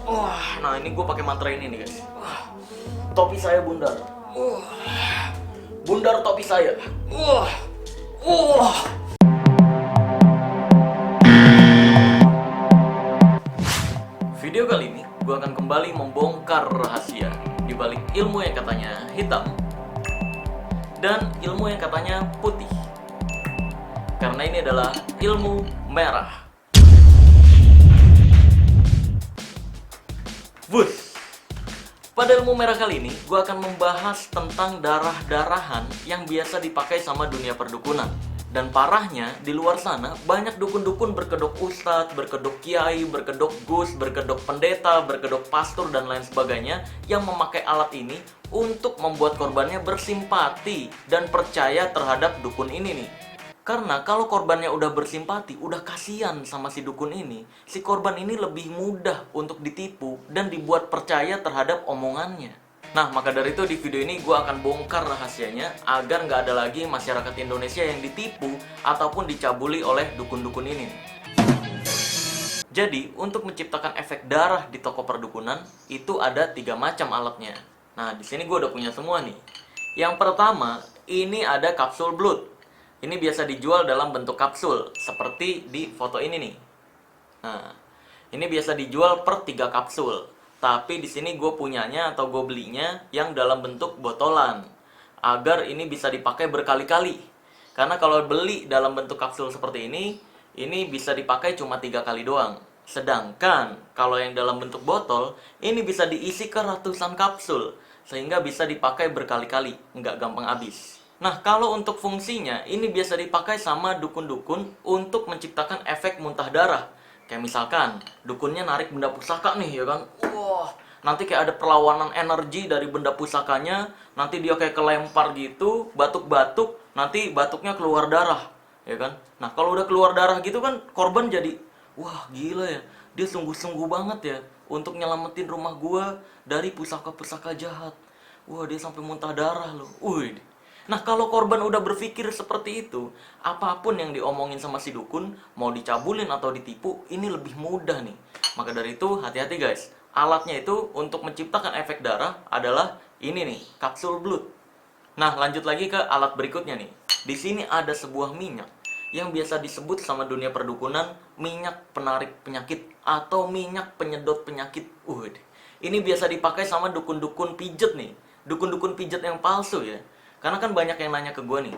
Wah, nah ini gue pakai mantra ini nih guys. Wah, topi saya bundar. Bundar topi saya. Wah, wah. Video kali ini gue akan kembali membongkar rahasia di balik ilmu yang katanya hitam dan ilmu yang katanya putih. Karena ini adalah ilmu merah. Bus. Pada ilmu merah kali ini, gue akan membahas tentang darah-darahan yang biasa dipakai sama dunia perdukunan. Dan parahnya, di luar sana, banyak dukun-dukun berkedok ustadz, berkedok kiai, berkedok gus, berkedok pendeta, berkedok pastor, dan lain sebagainya yang memakai alat ini untuk membuat korbannya bersimpati dan percaya terhadap dukun ini nih. Karena kalau korbannya udah bersimpati, udah kasihan sama si dukun ini, si korban ini lebih mudah untuk ditipu dan dibuat percaya terhadap omongannya. Nah, maka dari itu di video ini gue akan bongkar rahasianya agar nggak ada lagi masyarakat Indonesia yang ditipu ataupun dicabuli oleh dukun-dukun ini. Jadi, untuk menciptakan efek darah di toko perdukunan, itu ada 3 macam alatnya. Nah, di sini gue udah punya semua nih. Yang pertama, ini ada kapsul blood. Ini biasa dijual dalam bentuk kapsul, seperti di foto ini nih. Nah, ini biasa dijual per 3 kapsul. Tapi di sini gue punyanya atau gue belinya yang dalam bentuk botolan, agar ini bisa dipakai berkali-kali. Karena kalau beli dalam bentuk kapsul seperti ini bisa dipakai cuma 3 kali doang. Sedangkan kalau yang dalam bentuk botol, ini bisa diisi ke ratusan kapsul, sehingga bisa dipakai berkali-kali, nggak gampang habis. Nah, kalau untuk fungsinya, ini biasa dipakai sama dukun-dukun untuk menciptakan efek muntah darah. Kayak misalkan, dukunnya narik benda pusaka nih, ya kan? Wah, nanti kayak ada perlawanan energi dari benda pusakanya, nanti dia kayak kelempar gitu, batuk-batuk, nanti batuknya keluar darah, ya kan? Nah, kalau udah keluar darah gitu kan, korban jadi, wah gila ya, dia sungguh-sungguh banget ya, untuk nyelamatin rumah gua dari pusaka-pusaka jahat. Wah, dia sampai muntah darah loh. Wih. Nah, kalau korban udah berpikir seperti itu, apapun yang diomongin sama si dukun, mau dicabulin atau ditipu, ini lebih mudah nih. Maka dari itu, hati-hati guys. Alatnya itu untuk menciptakan efek darah adalah ini nih, kapsul blood. Nah, lanjut lagi ke alat berikutnya nih. Di sini ada sebuah minyak yang biasa disebut sama dunia perdukunan minyak penarik penyakit atau minyak penyedot penyakit. Ini biasa dipakai sama dukun-dukun pijet nih. Dukun-dukun pijet yang palsu ya. Karena kan banyak yang nanya ke gue nih,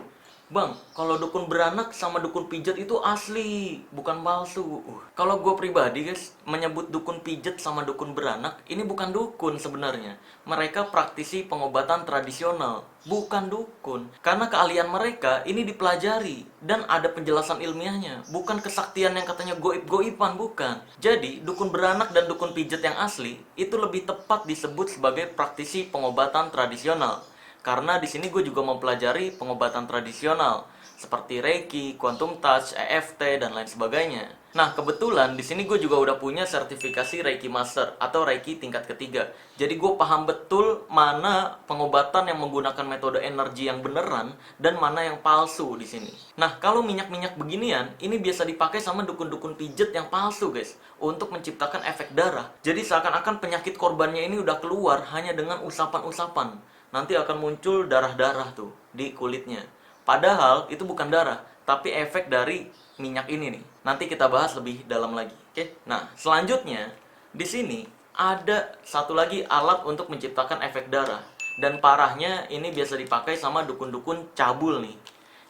Bang, kalau dukun beranak sama dukun pijat itu asli, bukan palsu. Kalau gue pribadi guys, menyebut dukun pijat sama dukun beranak, ini bukan dukun sebenarnya. Mereka praktisi pengobatan tradisional, bukan dukun. Karena keahlian mereka ini dipelajari, dan ada penjelasan ilmiahnya. Bukan kesaktian yang katanya goib-goiban, bukan. Jadi, dukun beranak dan dukun pijat yang asli, itu lebih tepat disebut sebagai praktisi pengobatan tradisional. Karena di sini gue juga mempelajari pengobatan tradisional seperti Reiki, Quantum Touch, EFT, dan lain sebagainya. Nah, kebetulan di sini gue juga udah punya sertifikasi Reiki Master atau Reiki tingkat ketiga. Jadi gue paham betul mana pengobatan yang menggunakan metode energi yang beneran dan mana yang palsu di sini. Nah, kalau minyak-minyak beginian, ini biasa dipakai sama dukun-dukun pijet yang palsu, guys, untuk menciptakan efek darah. Jadi seakan-akan penyakit korbannya ini udah keluar hanya dengan usapan-usapan. Nanti akan muncul darah-darah tuh di kulitnya. Padahal itu bukan darah, tapi efek dari minyak ini nih. Nanti kita bahas lebih dalam lagi. Oke? Nah, selanjutnya di sini ada satu lagi alat untuk menciptakan efek darah. Dan parahnya ini biasa dipakai sama dukun-dukun cabul nih.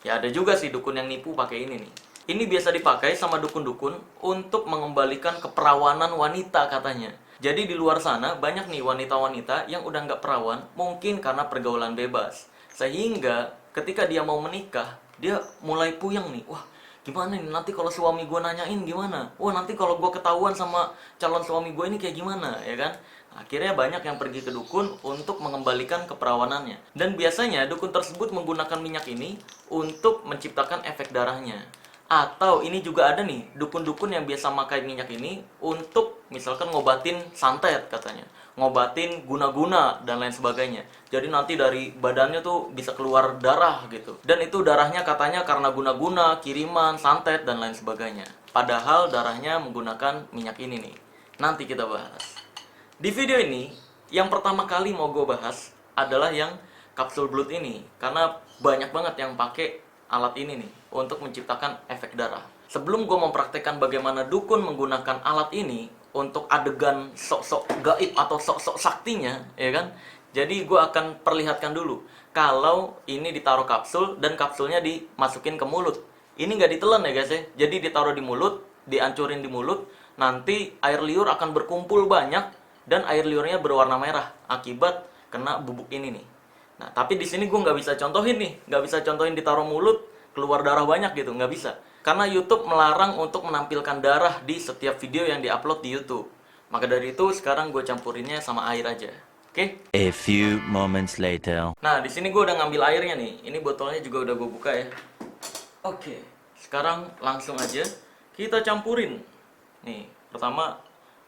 Ya ada juga sih dukun yang nipu pakai ini nih. Ini biasa dipakai sama dukun-dukun untuk mengembalikan keperawanan wanita katanya. Jadi di luar sana banyak nih wanita-wanita yang udah nggak perawan, mungkin karena pergaulan bebas. Sehingga ketika dia mau menikah, dia mulai puyeng nih. Wah, gimana nih nanti kalau suami gue nanyain gimana? Wah, nanti kalau gue ketahuan sama calon suami gue ini kayak gimana, ya kan? Akhirnya banyak yang pergi ke dukun untuk mengembalikan keperawanannya. Dan biasanya dukun tersebut menggunakan minyak ini untuk menciptakan efek darahnya. Atau ini juga ada nih, dukun-dukun yang biasa pakai minyak ini untuk misalkan ngobatin santet katanya. Ngobatin guna-guna dan lain sebagainya. Jadi nanti dari badannya tuh bisa keluar darah gitu. Dan itu darahnya katanya karena guna-guna, kiriman, santet, dan lain sebagainya. Padahal darahnya menggunakan minyak ini nih. Nanti kita bahas. Di video ini, yang pertama kali mau gue bahas adalah yang kapsul blood ini, karena banyak banget yang pakai alat ini nih untuk menciptakan efek darah. Sebelum gue mempraktekkan bagaimana dukun menggunakan alat ini untuk adegan sok-sok gaib atau sok-sok saktinya, ya kan? Jadi gue akan perlihatkan dulu kalau ini ditaruh kapsul dan kapsulnya dimasukin ke mulut. Ini nggak ditelan ya guys ya. Jadi ditaruh di mulut, dihancurin di mulut, nanti air liur akan berkumpul banyak dan air liurnya berwarna merah akibat kena bubuk ini nih. Nah, tapi di sini gue nggak bisa contohin nih, nggak bisa contohin ditaruh mulut keluar darah banyak gitu, nggak bisa. Karena YouTube melarang untuk menampilkan darah di setiap video yang diupload di YouTube. Maka dari itu sekarang gue campurinnya sama air aja. Oke? A few moments later. Nah, di sini gue udah ngambil airnya nih. Ini botolnya juga udah gue buka ya. Oke, sekarang langsung aja kita campurin. Nih, pertama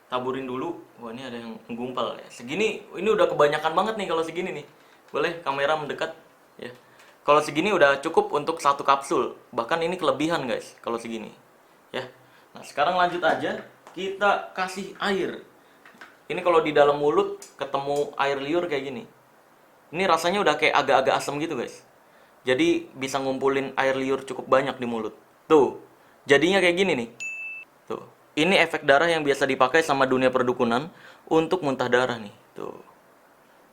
taburin dulu. Wah, ini ada yang menggumpal ya. Segini, ini udah kebanyakan banget nih kalau segini nih. Boleh kamera mendekat ya. Kalau segini udah cukup untuk satu kapsul. Bahkan ini kelebihan guys kalau segini. Ya. Nah, sekarang lanjut aja kita kasih air. Ini kalau di dalam mulut ketemu air liur kayak gini. Ini rasanya udah kayak agak-agak asam gitu guys. Jadi bisa ngumpulin air liur cukup banyak di mulut. Tuh. Jadinya kayak gini nih. Tuh. Ini efek darah yang biasa dipakai sama dunia perdukunan untuk muntah darah nih. Tuh.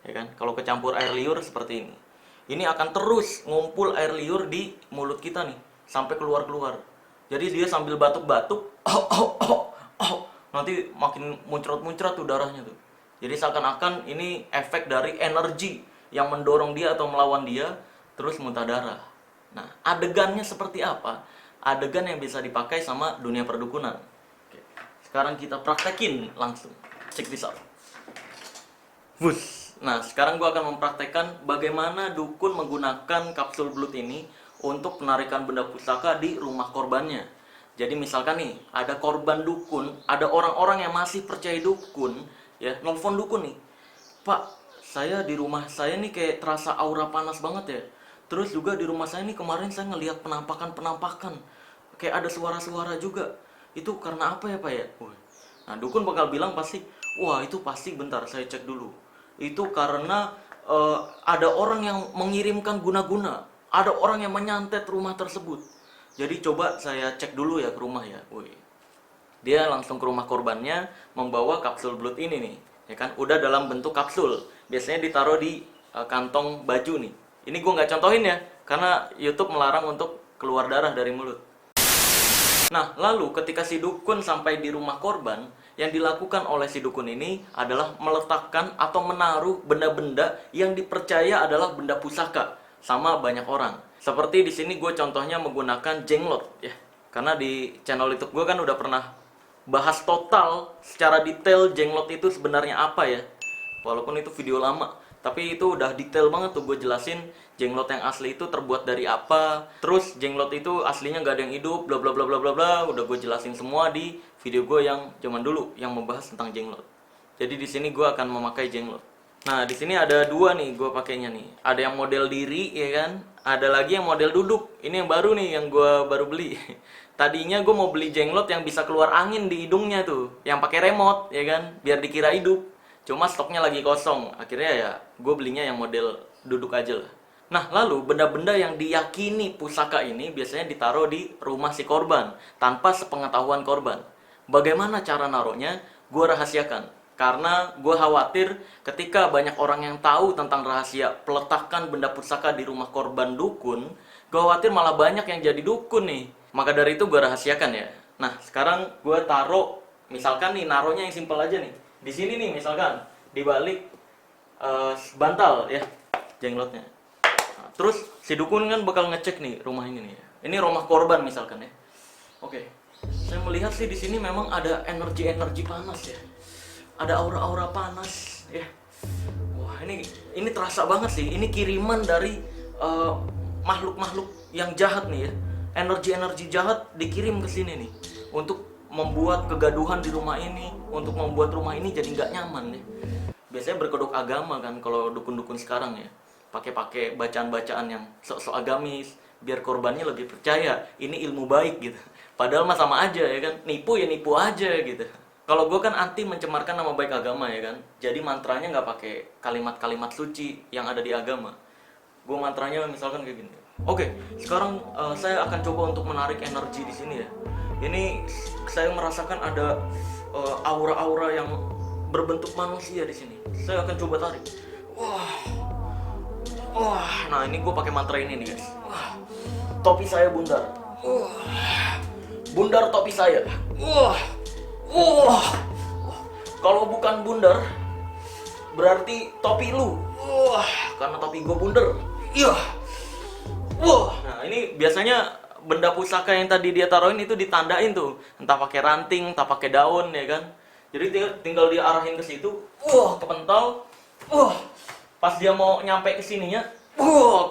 Ya kan? Kalau kecampur air liur seperti ini. Ini akan terus ngumpul air liur di mulut kita nih sampai keluar-keluar. Jadi dia sambil batuk-batuk, nanti makin muncrat-muncrat tuh darahnya tuh. Jadi seakan-akan ini efek dari energi yang mendorong dia atau melawan dia terus muntah darah. Nah, adegannya seperti apa? Adegan yang bisa dipakai sama dunia perdukunan. Oke. Sekarang kita praktekin langsung. Check this out. Wush. Nah, sekarang gue akan mempraktekkan bagaimana dukun menggunakan kapsul blood ini untuk penarikan benda pusaka di rumah korbannya. Jadi misalkan nih, ada korban dukun, ada orang-orang yang masih percaya dukun, ya, nelfon dukun nih. Pak, saya di rumah saya nih kayak terasa aura panas banget ya. Terus juga di rumah saya nih kemarin saya ngelihat penampakan-penampakan. Kayak ada suara-suara juga. Itu karena apa ya Pak ya? Nah, dukun bakal bilang pasti, wah itu pasti bentar saya cek dulu. Itu karena ada orang yang mengirimkan guna-guna, ada orang yang menyantet rumah tersebut. Jadi coba saya cek dulu ya ke rumah ya. Wih. Dia langsung ke rumah korbannya membawa kapsul blood ini nih, ya kan? Udah dalam bentuk kapsul. Biasanya ditaruh di kantong baju nih. Ini gue nggak contohin ya, karena YouTube melarang untuk keluar darah dari mulut. Nah, lalu ketika si dukun sampai di rumah korban, yang dilakukan oleh si dukun ini adalah meletakkan atau menaruh benda-benda yang dipercaya adalah benda pusaka sama banyak orang. Seperti di sini gue contohnya menggunakan jenglot ya. Karena di channel YouTube gue kan udah pernah bahas total secara detail jenglot itu sebenarnya apa ya. Walaupun itu video lama, tapi itu udah detail banget tuh gue jelasin jenglot yang asli itu terbuat dari apa. Terus jenglot itu aslinya nggak ada yang hidup, bla bla bla bla bla bla. Udah gue jelasin semua di video gue yang zaman dulu yang membahas tentang jenglot. Jadi di sini gue akan memakai jenglot. Nah di sini ada dua nih gue pakainya nih. Ada yang model diri ya kan. Ada lagi yang model duduk. Ini yang baru nih yang gue baru beli. Tadinya gue mau beli jenglot yang bisa keluar angin di hidungnya tuh, yang pakai remote ya kan, biar dikira hidup. Cuma stoknya lagi kosong. Akhirnya ya gue belinya yang model duduk aja lah. Nah lalu benda-benda yang diyakini pusaka ini biasanya ditaruh di rumah si korban tanpa sepengetahuan korban. Bagaimana cara naruhnya? Gue rahasiakan. Karena gue khawatir ketika banyak orang yang tahu tentang rahasia peletakan benda pusaka di rumah korban dukun, gue khawatir malah banyak yang jadi dukun nih. Maka dari itu gue rahasiakan ya. Nah sekarang gue taruh, misalkan nih naruhnya yang simpel aja nih. Di sini nih misalkan di balik bantal ya jenglotnya. Nah, terus si dukun kan bakal ngecek nih rumah ini nih. Ini rumah korban misalkan ya. Oke, saya melihat sih di sini memang ada energi-energi panas ya. Ada aura-aura panas ya. Wah ini terasa banget sih. Ini kiriman dari makhluk-makhluk yang jahat nih ya. Energi-energi jahat dikirim ke sini nih untuk membuat kegaduhan di rumah ini, untuk membuat rumah ini jadi nggak nyaman ya. Biasanya berkedok agama kan kalau dukun-dukun sekarang ya. Pakai bacaan-bacaan yang sok-sok agamis biar korbannya lebih percaya ini ilmu baik gitu. Padahal mah sama aja ya kan. Nipu ya nipu aja gitu. Kalau gue kan anti mencemarkan nama baik agama ya kan. Jadi mantranya nggak pakai kalimat-kalimat suci yang ada di agama. Gue mantranya misalkan kayak gini. Oke, sekarang saya akan coba untuk menarik energi di sini ya. Ini saya merasakan ada aura-aura yang berbentuk manusia di sini. Saya akan coba tarik. Wah, nah ini gue pakai mantra ini nih guys. Topi saya bundar. Bundar topi saya. Kalau bukan bundar, berarti topi lu. Karena topi gue bundar. Nah ini biasanya benda pusaka yang tadi dia taruhin itu ditandain tuh, entah pakai ranting, entah pakai daun ya kan. Jadi tinggal dia arahin ke situ, kepental. Pas dia mau nyampe ke sininya,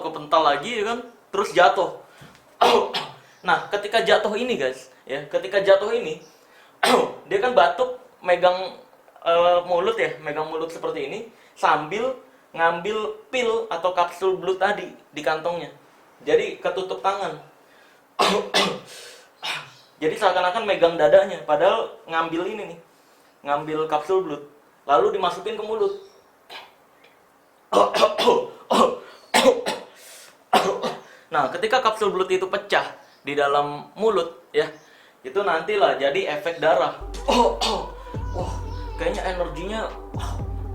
kepental lagi ya kan, terus jatuh. Nah, ketika jatuh ini guys, ya, ketika jatuh ini dia kan batuk, megang mulut ya, megang mulut seperti ini sambil ngambil pil atau kapsul blood tadi di kantongnya. Jadi ketutup tangan. Jadi seakan-akan megang dadanya, padahal ngambil ini nih, ngambil kapsul blood, lalu dimasukin ke mulut. Nah, ketika kapsul blood itu pecah di dalam mulut, ya, itu nantilah jadi efek darah. Wah, kayaknya energinya,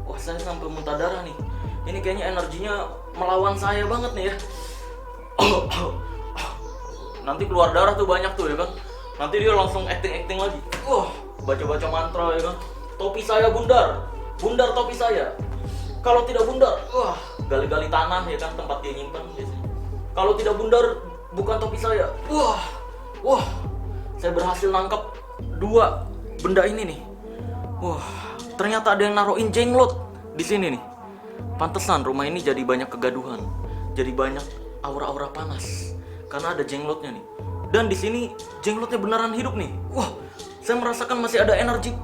wah saya sampai muntah darah nih. Ini kayaknya energinya melawan saya banget nih ya. Nanti keluar darah tuh banyak tuh ya kan. Nanti dia langsung acting lagi. Baca-baca mantra ya kan. Topi saya bundar, bundar topi saya. Kalau tidak bundar, gali-gali tanah ya kan tempat dia nyimpan biasanya. Kalau tidak bundar, bukan topi saya. Saya berhasil nangkap 2 benda ini nih. Ternyata ada yang naruhin jenglot di sini nih. Pantesan rumah ini jadi banyak kegaduhan, jadi banyak aura-aura panas karena ada jenglotnya nih. Dan di sini jenglotnya beneran hidup nih. Saya merasakan masih ada energi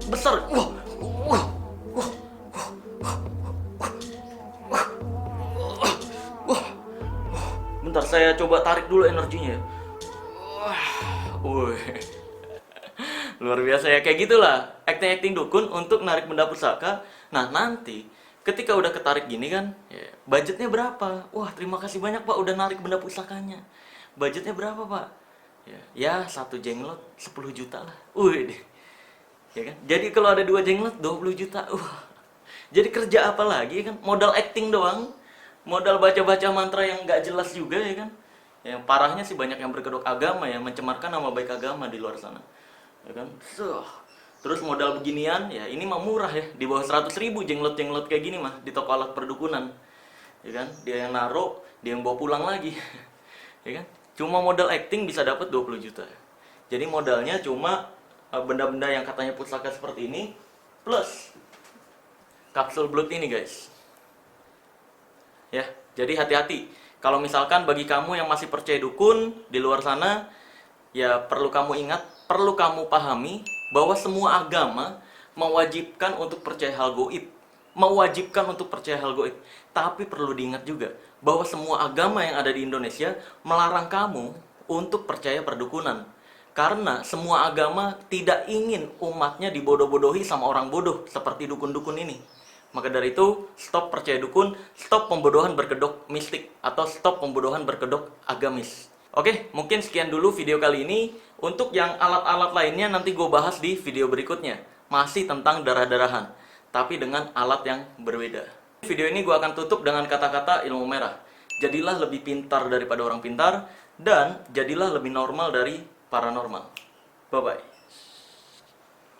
besar. Bentar, saya coba tarik dulu energinya ya. Luar biasa ya, kayak gitulah acting dukun untuk narik benda pusaka. Nah nanti ketika udah ketarik gini kan, ya, budgetnya berapa? Wah terima kasih banyak pak udah narik benda pusakanya. Budgetnya berapa pak? Ya 1 jenglot 10 juta lah. Ya kan? Jadi kalau ada 2 jenglot 20 juta. Jadi kerja apa lagi kan? Modal acting doang, modal baca-baca mantra yang nggak jelas juga ya kan. Yang parahnya sih banyak yang berkedok agama ya, mencemarkan nama baik agama di luar sana. Ya kan? Terus modal beginian, ya ini mah murah ya, di bawah 100.000 jenglot-jenglot kayak gini mah di toko alat perdukunan. Ya kan? Dia yang naruh, dia yang bawa pulang lagi. Ya kan? Cuma modal acting bisa dapat 20 juta. Jadi modalnya cuma benda-benda yang katanya pusaka seperti ini plus kapsul blood ini, guys. Ya, jadi hati-hati. Kalau misalkan bagi kamu yang masih percaya dukun di luar sana, ya perlu kamu ingat, perlu kamu pahami bahwa semua agama mewajibkan untuk percaya hal gaib. Mewajibkan untuk percaya hal gaib. Tapi perlu diingat juga bahwa semua agama yang ada di Indonesia melarang kamu untuk percaya perdukunan. Karena semua agama tidak ingin umatnya dibodoh-bodohi sama orang bodoh seperti dukun-dukun ini. Maka dari itu, stop percaya dukun, stop pembodohan berkedok mistik, atau stop pembodohan berkedok agamis. Oke, mungkin sekian dulu video kali ini. Untuk yang alat-alat lainnya nanti gue bahas di video berikutnya. Masih tentang darah-darahan, tapi dengan alat yang berbeda. Video ini gue akan tutup dengan kata-kata ilmu merah. Jadilah lebih pintar daripada orang pintar, dan jadilah lebih normal dari paranormal. Bye-bye.